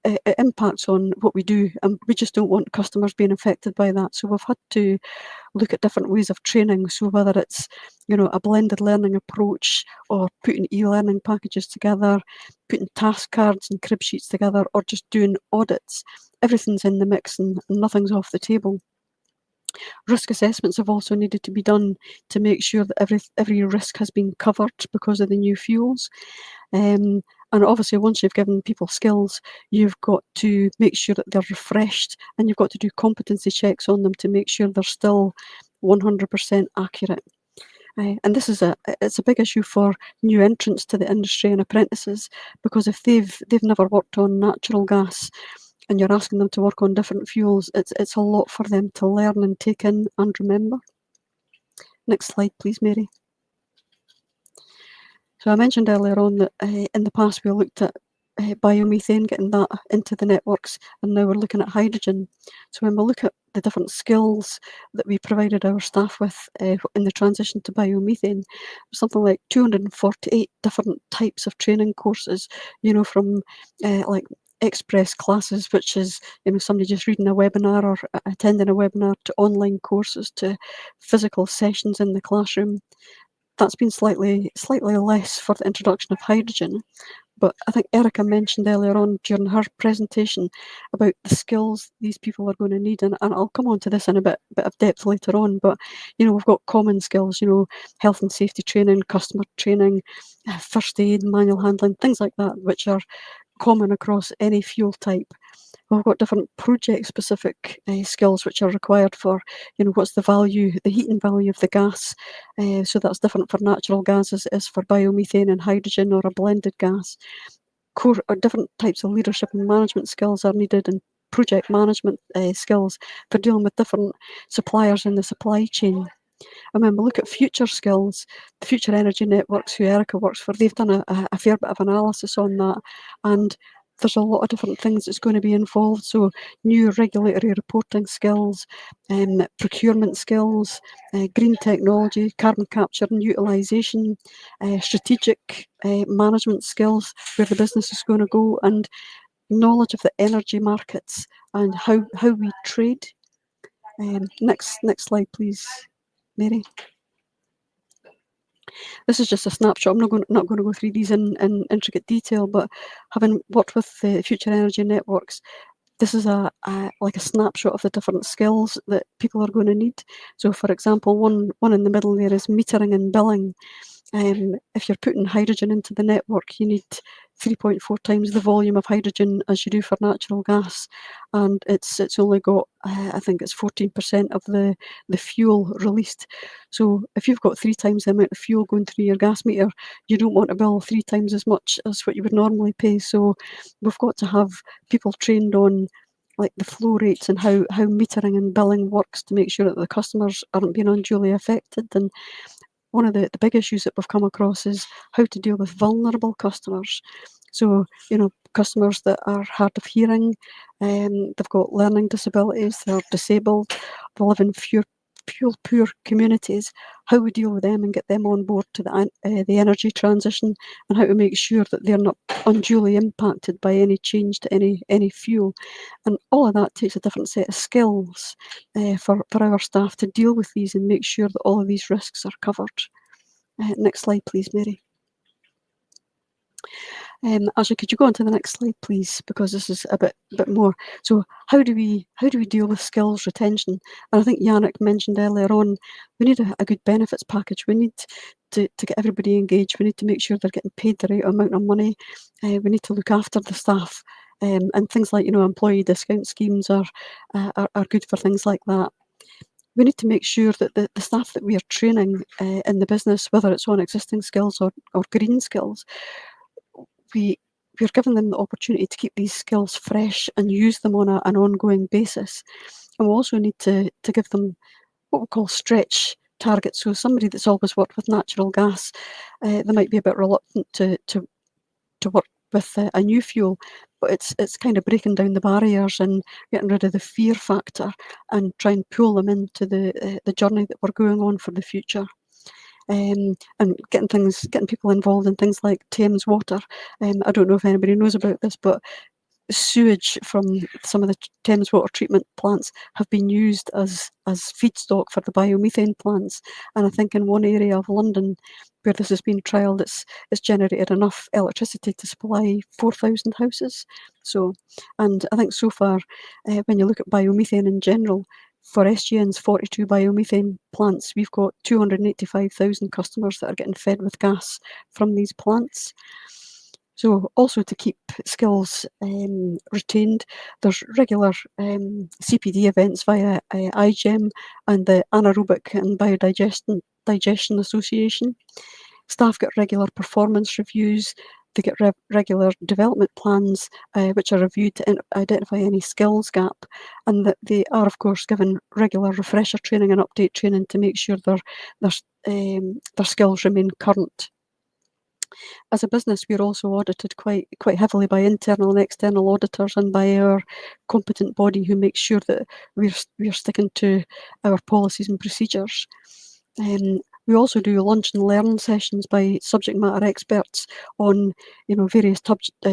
it impacts on what we do, and we just don't want customers being affected by that. So we've had to look at different ways of training. So whether it's a blended learning approach, or putting e-learning packages together, putting task cards and crib sheets together, or just doing audits, everything's in the mix and nothing's off the table. Risk assessments have also needed to be done to make sure that every risk has been covered because of the new fuels. And obviously, once you've given people skills, you've got to make sure that they're refreshed, and you've got to do competency checks on them to make sure they're still 100% accurate. And this is it's a big issue for new entrants to the industry and apprentices, because if they've never worked on natural gas, and you're asking them to work on different fuels, it's a lot for them to learn and take in and remember. Next slide, please, Mary. So I mentioned earlier on that in the past we looked at biomethane, getting that into the networks, and now we're looking at hydrogen. So when we look at the different skills that we provided our staff with in the transition to biomethane, something like 248 different types of training courses, from like express classes, which is somebody just reading a webinar or attending a webinar, to online courses, to physical sessions in the classroom. That's been slightly less for the introduction of hydrogen. But I think Erica mentioned earlier on during her presentation about the skills these people are going to need, and I'll come on to this in a bit of depth later on. But we've got common skills, health and safety training, customer training, first aid, manual handling, things like that, which are common across any fuel type. We've got different project-specific skills which are required for, what's the value, the heating value of the gas. So that's different for natural gas as for biomethane and hydrogen or a blended gas. Core or different types of leadership and management skills are needed, and project management skills for dealing with different suppliers in the supply chain. And when we look at future skills, the Future Energy Networks, who Erica works for, they've done a fair bit of analysis on that, and there's a lot of different things that's going to be involved. So new regulatory reporting skills, procurement skills, green technology, carbon capture and utilisation, strategic management skills, where the business is going to go, and knowledge of the energy markets and how we trade. Next slide, please, Mary. This is just a snapshot. I'm not going to go through these in intricate detail, but having worked with the Future Energy Networks, this is like a snapshot of the different skills that people are going to need. So, for example, one in the middle there is metering and billing. If you're putting hydrogen into the network, you need 3.4 times the volume of hydrogen as you do for natural gas, and it's only got I think it's 14% of the fuel released. So if you've got 3 times the amount of fuel going through your gas meter, you don't want to bill 3 times as much as what you would normally pay. So we've got to have people trained on like the flow rates and how metering and billing works to make sure that the customers aren't being unduly affected. And one of the big issues that we've come across is how to deal with vulnerable customers. So, customers that are hard of hearing, they've got learning disabilities, they're disabled, they live in fuel-poor communities, how we deal with them and get them on board to the energy transition, and how to make sure that they're not unduly impacted by any change to any fuel. And all of that takes a different set of skills for our staff to deal with these and make sure that all of these risks are covered. Next slide, please, Mary. Ashley, could you go on to the next slide, please, because this is a bit more. So how do we deal with skills retention? And I think Yannick mentioned earlier on, we need a good benefits package. We need to get everybody engaged. We need to make sure they're getting paid the right amount of money. We need to look after the staff, and things like employee discount schemes are good for things like that. We need to make sure that the staff that we are training in the business, whether it's on existing skills or green skills, we're giving them the opportunity to keep these skills fresh and use them on an ongoing basis. And we also need to give them what we call stretch targets. So somebody that's always worked with natural gas, they might be a bit reluctant to work with a new fuel, but it's kind of breaking down the barriers and getting rid of the fear factor and try and pull them into the journey that we're going on for the future. And getting people involved in things like Thames Water. I don't know if anybody knows about this, but sewage from some of the Thames water treatment plants have been used as feedstock for the biomethane plants. And I think in one area of London where this has been trialled, it's generated enough electricity to supply 4,000 houses. So, and I think so far, when you look at biomethane in general, for SGN's 42 biomethane plants, we've got 285,000 customers that are getting fed with gas from these plants. So also to keep skills retained, there's regular CPD events via IGEM and the Anaerobic and Biodigestion Association. Staff get regular performance reviews. They get regular development plans, which are reviewed to identify any skills gap, and that they are, of course, given regular refresher training and update training to make sure their skills remain current. As a business, we're also audited quite heavily by internal and external auditors and by our competent body who makes sure that we're sticking to our policies and procedures. We also do lunch and learn sessions by subject matter experts on various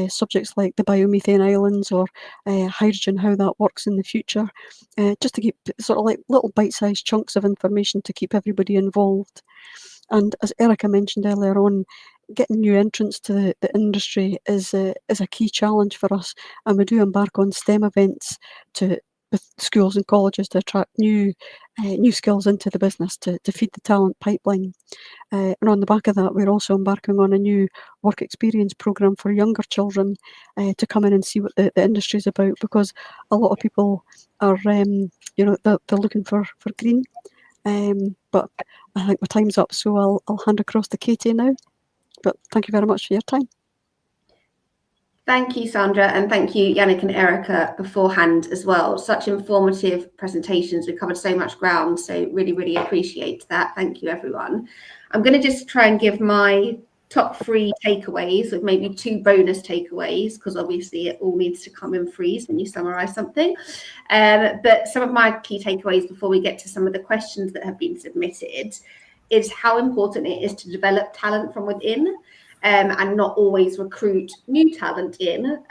subjects like the biomethane islands or hydrogen, how that works in the future, just to keep sort of like little bite-sized chunks of information to keep everybody involved. And as Erica mentioned earlier on, getting new entrants to the industry is a key challenge for us, and we do embark on STEM events with schools and colleges to attract new skills into the business to feed the talent pipeline. And on the back of that, we're also embarking on a new work experience programme for younger children to come in and see what the industry is about, because a lot of people are, they're looking for green. But I think my time's up, so I'll hand across to Katie now. But thank you very much for your time. Thank you, Sandra, and thank you, Yannick and Erica, beforehand as well. Such informative presentations. We covered so much ground, so really, really appreciate that. Thank you, everyone. I'm going to just try and give my top 3 takeaways with maybe 2 bonus takeaways, because obviously it all needs to come in threes when you summarise something. But some of my key takeaways before we get to some of the questions that have been submitted is how important it is to develop talent from within. And not always recruit new talent in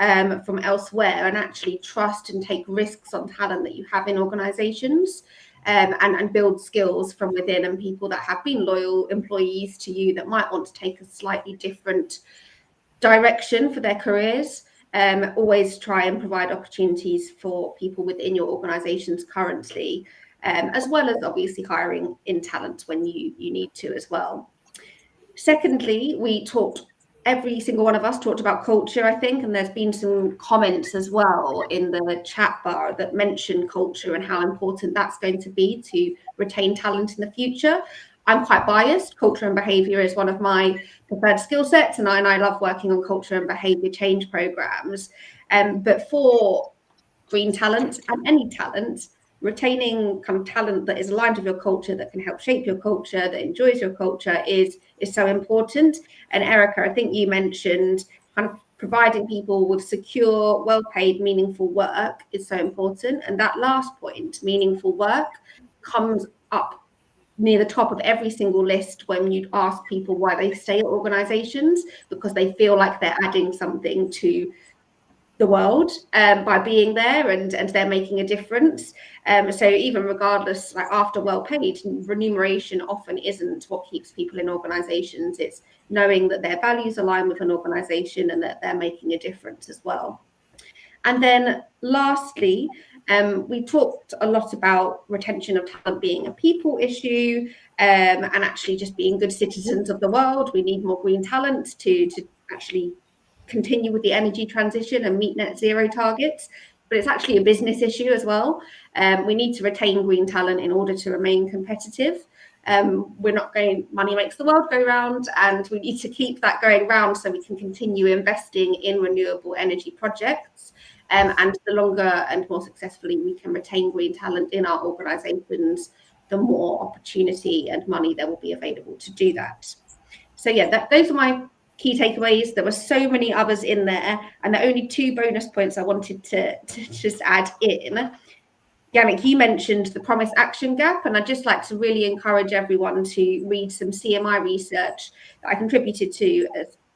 from elsewhere, and actually trust and take risks on talent that you have in organisations. and build skills from within, and people that have been loyal employees to you that might want to take a slightly different direction for their careers. Always try and provide opportunities for people within your organizations currently, as well as obviously hiring in talent when you need to as well. Secondly, every single one of us talked about culture, I think, and there's been some comments as well in the chat bar that mention culture and how important that's going to be to retain talent in the future. I'm quite biased. Culture and behaviour is one of my preferred skill sets, and I love working on culture and behaviour change programs. But for green talent and any talent, retaining kind of talent that is aligned with your culture, that can help shape your culture, that enjoys your culture is so important. And Erica, I think you mentioned kind of providing people with secure, well-paid, meaningful work is so important. And that last point, meaningful work, comes up near the top of every single list when you ask people why they stay at organizations, because they feel like they're adding something to the world by being there, and they're making a difference. So even regardless, like after well paid, remuneration often isn't what keeps people in organizations. It's knowing that their values align with an organization and that they're making a difference as well. And then lastly, we talked a lot about retention of talent being a people issue, and actually just being good citizens of the world. We need more green talent to actually continue with the energy transition and meet net zero targets, but it's actually a business issue as well. We need to retain green talent in order to remain competitive. Money makes the world go round, and we need to keep that going round so we can continue investing in renewable energy projects. And the longer and more successfully we can retain green talent in our organisations, the more opportunity and money there will be available to do that. So yeah, those are my key takeaways. There were so many others in there, and the only 2 bonus points I wanted to just add in. Yannick, you mentioned the promise action gap, and I'd just like to really encourage everyone to read some CMI research that I contributed to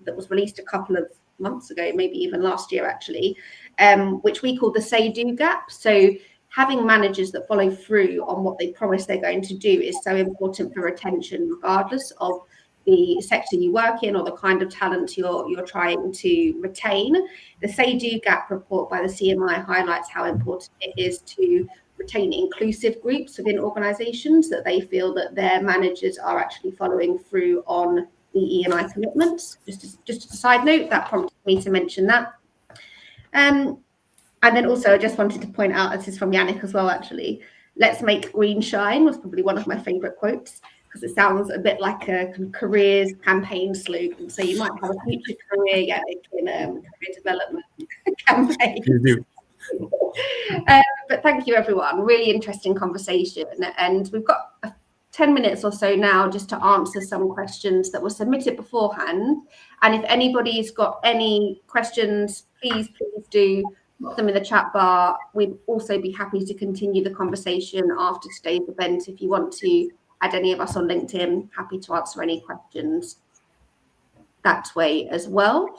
that was released a couple of months ago, maybe even last year actually, which we call the say-do gap. So having managers that follow through on what they promise they're going to do is so important for retention, regardless of the sector you work in or the kind of talent you're trying to retain. The say-do gap report by the CMI highlights how important it is to retain inclusive groups within organisations, that they feel that their managers are actually following through on the E&I commitments. Just a side note, that prompted me to mention that. And then also I just wanted to point out, this is from Yannick as well actually, let's make green shine was probably one of my favourite quotes, because it sounds a bit like a kind of careers campaign slogan. So you might have a future career, Yannick, in a career development campaign. You do. But thank you, everyone. Really interesting conversation. And we've got 10 minutes or so now just to answer some questions that were submitted beforehand. And if anybody's got any questions, please do put them in the chat bar. We'd also be happy to continue the conversation after today's event. If you want to add any of us on LinkedIn, happy to answer any questions that way as well.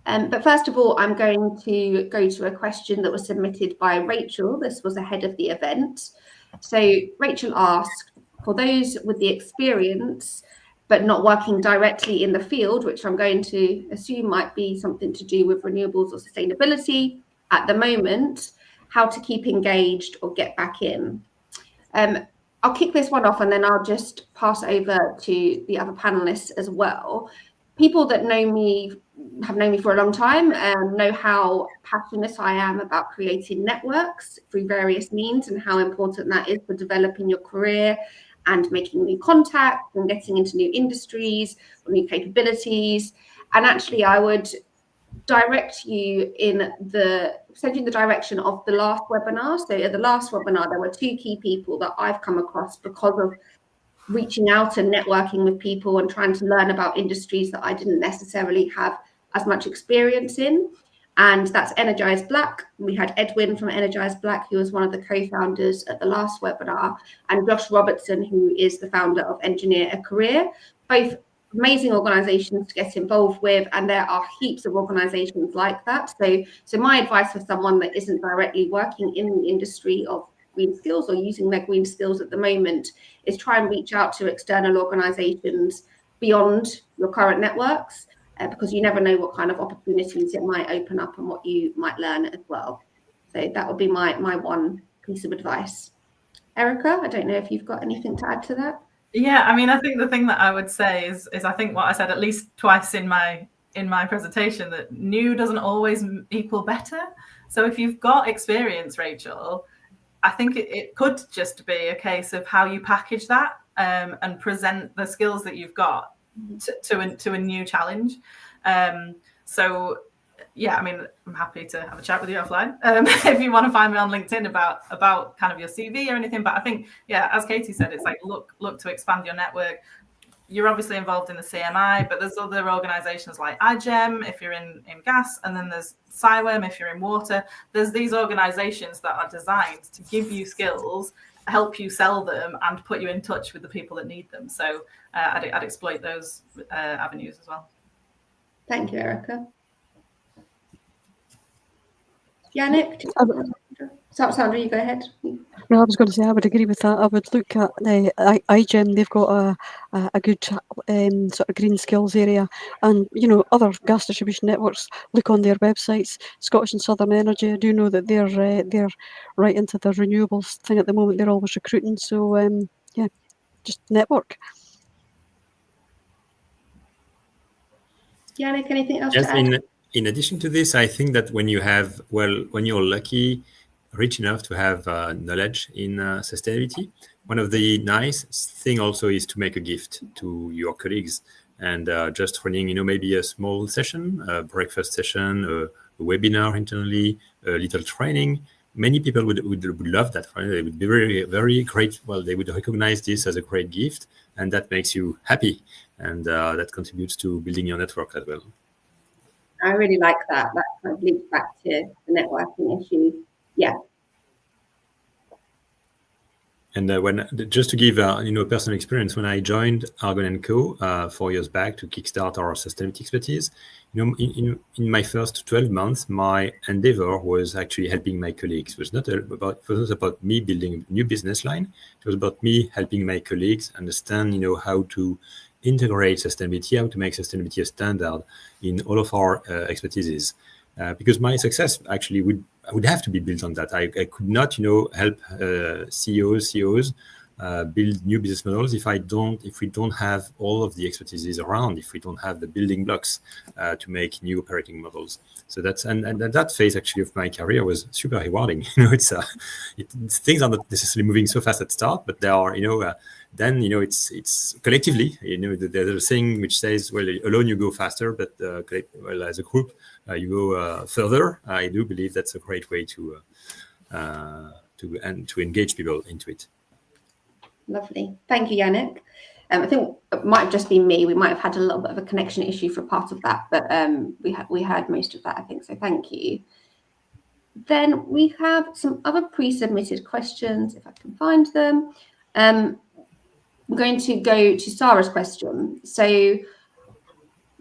But first of all, I'm going to go to a question that was submitted by Rachel. This was ahead of the event. So Rachel asked, for those with the experience but not working directly in the field, which I'm going to assume might be something to do with renewables or sustainability at the moment, how to keep engaged or get back in. I'll kick this one off and then I'll just pass over to the other panelists as well. People that know me, have known me for a long time, know how passionate I am about creating networks through various means and how important that is for developing your career and making new contacts and getting into new industries or new capabilities. And actually, I would direct you send you in the direction of the last webinar. So at the last webinar, there were 2 key people that I've come across because of reaching out and networking with people and trying to learn about industries that I didn't necessarily have as much experience in. And that's Energize Black. We had Edwin from Energize Black, who was one of the co-founders at the last webinar, and Josh Robertson, who is the founder of Engineer a Career. Both amazing organizations to get involved with, and there are heaps of organizations like that. So my advice for someone that isn't directly working in the industry of green skills or using their green skills at the moment is try and reach out to external organisations beyond your current networks, because you never know what kind of opportunities it might open up and what you might learn as well. So that would be my one piece of advice. Erica, I don't know if you've got anything to add to that. Yeah, I mean, I think the thing that I would say is I think what I said at least twice in my presentation, that new doesn't always equal better. So if you've got experience, Rachel, I think it could just be a case of how you package that and present the skills that you've got to a new challenge. So yeah, I mean, I'm happy to have a chat with you offline if you want to find me on LinkedIn about kind of your CV or anything. But I think, yeah, as Katie said, it's like look to expand your network. You're obviously involved in the CMI, but there's other organisations like IGEM if you're in gas, and then there's CIWEM if you're in water. There's these organisations that are designed to give you skills, help you sell them, and put you in touch with the people that need them. So I'd exploit those avenues as well. Thank you, Erica. Yannick? Sandra, you go ahead. No, I was going to say I would agree with that. I would look at the IGEM. They've got a good sort of green skills area, and other gas distribution networks. Look on their websites. Scottish and Southern Energy. I do know that they're right into the renewables thing at the moment. They're always recruiting. So yeah, just network. Yannick, anything else Yes, to add? in addition to this, I think that when you're lucky, rich enough to have knowledge in sustainability, one of the nice thing also is to make a gift to your colleagues, and just running, maybe a small session, a breakfast session, a webinar internally, a little training. Many people would love that. Right? They would be very, very great. Well, they would recognize this as a great gift, and that makes you happy, and that contributes to building your network as well. I really like that. That kind of links back to the networking issue. Yeah. And just to give a personal experience, when I joined Argon & Co. 4 years back to kickstart our sustainability expertise, in my first 12 months, my endeavor was actually helping my colleagues. It was not about me building a new business line. It was about me helping my colleagues understand, how to integrate sustainability, how to make sustainability a standard in all of our expertises. Because my success actually would have to be built on that. I could not, help CEOs build new business models if we don't have all of the expertises around, if we don't have the building blocks to make new operating models. So that phase actually of my career was super rewarding. Things are not necessarily moving so fast at start, but there are, then it's collectively, there's a saying which says, well, alone you go faster, but as a group you go further. I do believe that's a great way to engage people into it. Lovely. Thank you, Yannick. I think it might have just been me. We might have had a little bit of a connection issue for part of that, but we heard most of that, I think. So thank you. Then we have some other pre-submitted questions, if I can find them. I'm going to go to Sarah's question. So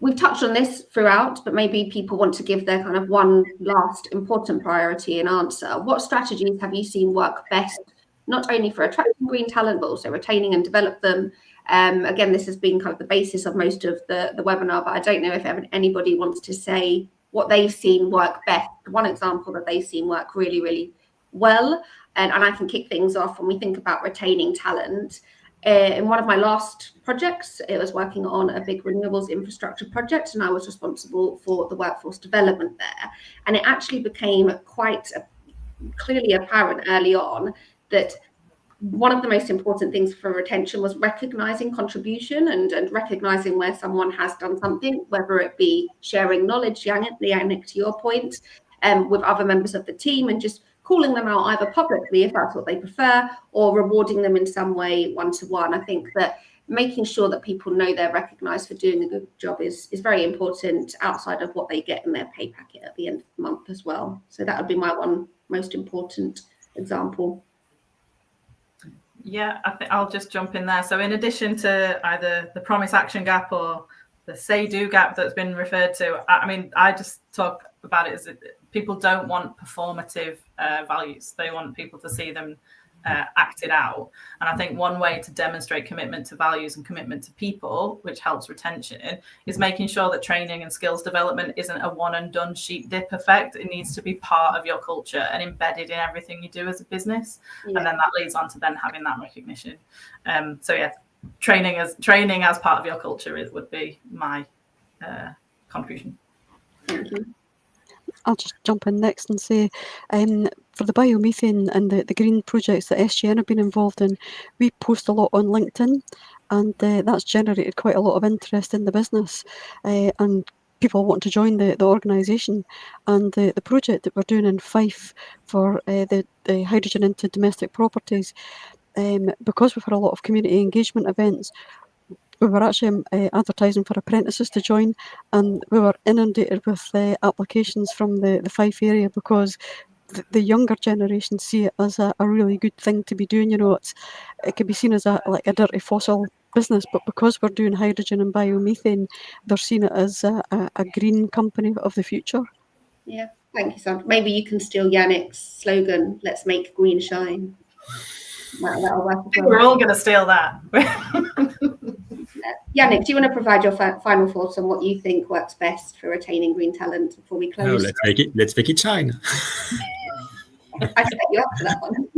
we've touched on this throughout, but maybe people want to give their kind of one last important priority and answer. What strategies have you seen work best, not only for attracting green talent, but also retaining and develop them? Again, this has been kind of the basis of most of the webinar, but I don't know if anybody wants to say what they've seen work best. One example that they've seen work really, really well, and I can kick things off when we think about retaining talent. In one of my last projects, it was working on a big renewables infrastructure project, and I was responsible for the workforce development there. And it actually became quite clearly apparent early on that one of the most important things for retention was recognizing contribution and recognizing where someone has done something, whether it be sharing knowledge, Yannick, to your point, with other members of the team, and just calling them out either publicly if that's what they prefer, or rewarding them in some way one-to-one. I think that making sure that people know they're recognized for doing a good job is very important outside of what they get in their pay packet at the end of the month as well. So that would be my one most important example. Yeah, I think I'll just jump in there. So in addition to either the promise action gap or the say-do gap that's been referred to, I mean, I just talk about it as people don't want performative values. They want people to see them acted out. And I think one way to demonstrate commitment to values and commitment to people, which helps retention, is making sure that training and skills development isn't a one and done sheep dip effect. It needs to be part of your culture and embedded in everything you do as a business. And then that leads on to then having that recognition. Training as part of your culture would be my contribution. Thank you. I'll just jump in next and say, for the biomethane and the green projects that SGN have been involved in, we post a lot on LinkedIn, and that's generated quite a lot of interest in the business, and people want to join the organisation. And the project that we're doing in Fife for the hydrogen into domestic properties, because we've had a lot of community engagement events, we were actually advertising for apprentices to join, and we were inundated with applications from the Fife area, because the younger generation see it as a really good thing to be doing. You know, it can be seen as a dirty fossil business, but because we're doing hydrogen and biomethane, they're seeing it as a green company of the future. Yeah, thank you, Sandra. Maybe you can steal Yannick's slogan, "Let's make green shine." That'll work as well. We're all going to steal that. Yannick, do you want to provide your final thoughts on what you think works best for retaining green talent before we close? No, let's make it shine. I set you up for that one.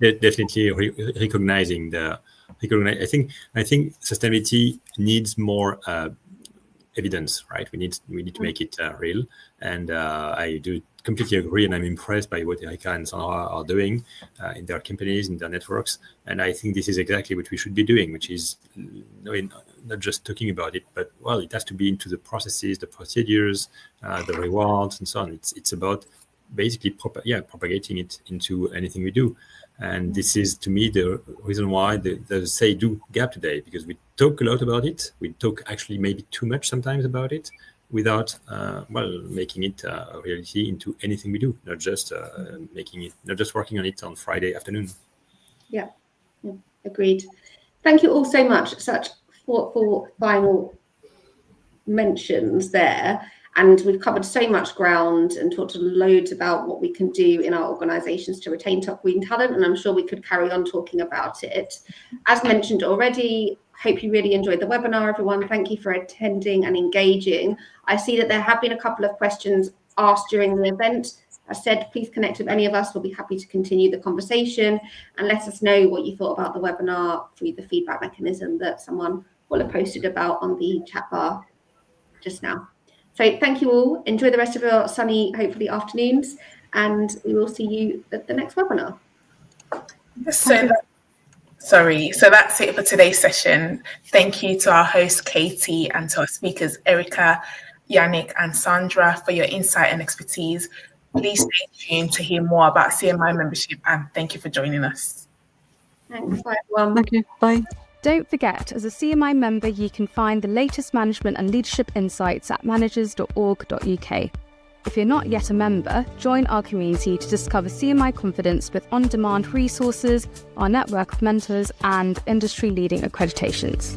But definitely recognizing I think sustainability needs more evidence, right? We need to make it real, and I do completely agree, and I'm impressed by what Erika and Sandra are doing in their companies, in their networks, and I think this is exactly what we should be doing, which is not just talking about it, but it has to be into the processes, the procedures, the rewards, and so on. It's about basically propagating it into anything we do. And this is, to me, the reason why the say-do gap today, because we talk a lot about it. We talk actually maybe too much sometimes about it, without making it a reality into anything we do, not just working on it on Friday afternoon. Yeah, agreed. Thank you all so much. Such thoughtful final mentions there. And we've covered so much ground and talked loads about what we can do in our organisations to retain top green talent. And I'm sure we could carry on talking about it. As mentioned already, hope you really enjoyed the webinar, everyone. Thank you for attending and engaging. I see that there have been a couple of questions asked during the event. As said, please connect with any of us. We'll be happy to continue the conversation, and let us know what you thought about the webinar through the feedback mechanism that someone will have posted about on the chat bar just now. So thank you all. Enjoy the rest of your sunny, hopefully, afternoons, and we will see you at the next webinar. So that's it for today's session. Thank you to our host, Katie, and to our speakers, Erika, Yannick, and Sandra, for your insight and expertise. Please stay tuned to hear more about CMI membership, and thank you for joining us. Thanks, bye everyone. Thank you. Bye. Don't forget, as a CMI member, you can find the latest management and leadership insights at managers.org.uk. If you're not yet a member, join our community to discover CMI Confidence with on-demand resources, our network of mentors, and industry-leading accreditations.